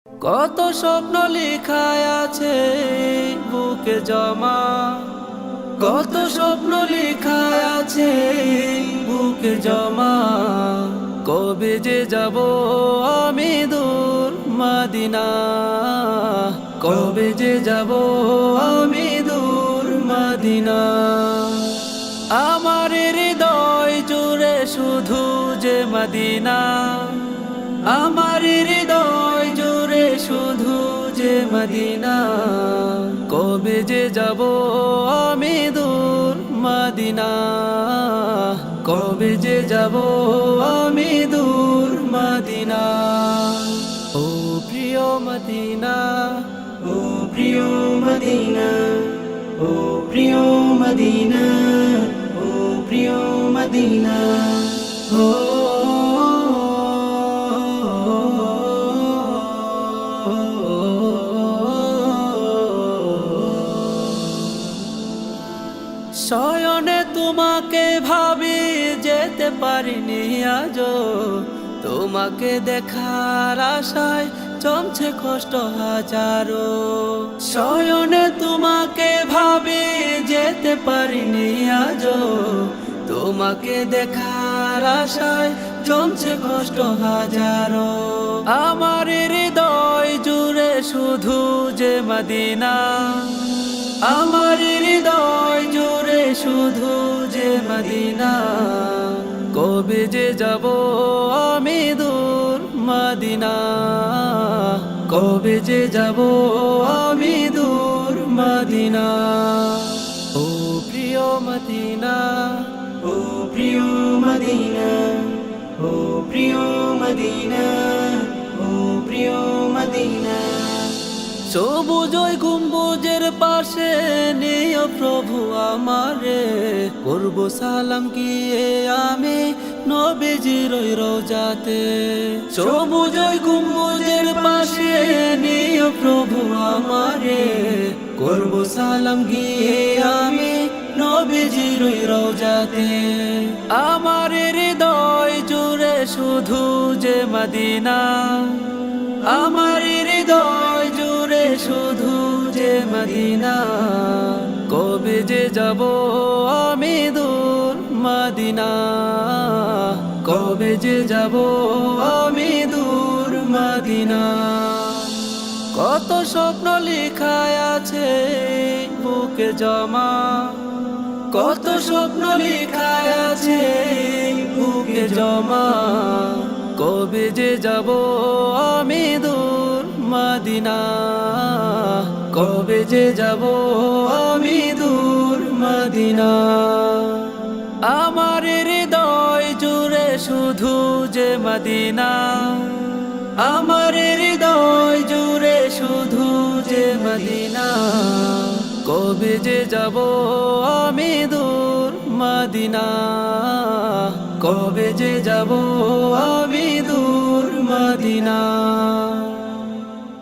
কত স্বপ্ন লেখায় আছে বুকে জমা, কত স্বপ্ন লেখায় আছে বুকে জমা। কবে যে যাব আমি দূর মদিনা, কবে যে যাব আমি দূর মদিনা। আমার হৃদয় জুড়ে শুধু যে মদিনা, আমার হৃদয় জুড়ে শুধু যে মদিনা। কবে যে যাব আমি দূর মদিনা, কবে যে যাব আমি দূর মদিনা। ও প্রিয় মদিনা, ও প্রিয় মদিনা, ও প্রিয় মদিনা, ও প্রিয় মদিনা। ও শয়নে তোমাকে ভাবি যেতে পারিনি আজো, তোমাকে দেখার আশায় জমছে কষ্ট হাজারো। শয়নে তোমাকে ভাবি যেতে পারিনি আজো, তোমাকে দেখার আশায় জমছে কষ্ট হাজারো। আমার হৃদয় জুড়ে শুধু যে মদিনা, আমার হৃদয় জুড়ে শুধু যে মদিনা। কবে যে যাব আমি দূর মদিনা, কবে যে যাব আমি দূর মদিনা। ও প্রিয় মদিনা, ও প্রিয় মদিনা, ও প্রিয় মদিনা, ও প্রিয় মদিনা। সবুজ ওই গম্বুজের পাশে নিও প্রভু আমারে, করব সালাম গিয়ে আমি নবীজির ওই রওজাতে। সবুজ ওই গম্বুজের পাশে নিও প্রভু আমারে, করব সালাম গিয়ে আমি নবীজির ওই রওজাতে। আমার হৃদয় জুড়ে শুধু যে মদিনা, আমার হৃদয় জুড়ে শুধু যে মদিনা। কবে যে যাব আমি দূর মদিনা, কবে যে যাব আমি দূর মদিনা। কত স্বপ্ন লেখায় আছে বুকে জমা, কত স্বপ্ন লেখায় আছে বুকে জমা। কবে যে যাব আমি দূর মদিনা, কবে যে যাব আমি দূর মদিনা। আমার হৃদয় জুড়ে শুধু যে মদিনা, আমার হৃদয় জুড়ে শুধু যে মদিনা। কবে যে যাব আমি দূর মদিনা, কবে যে যাব আমি দূর মদিনা।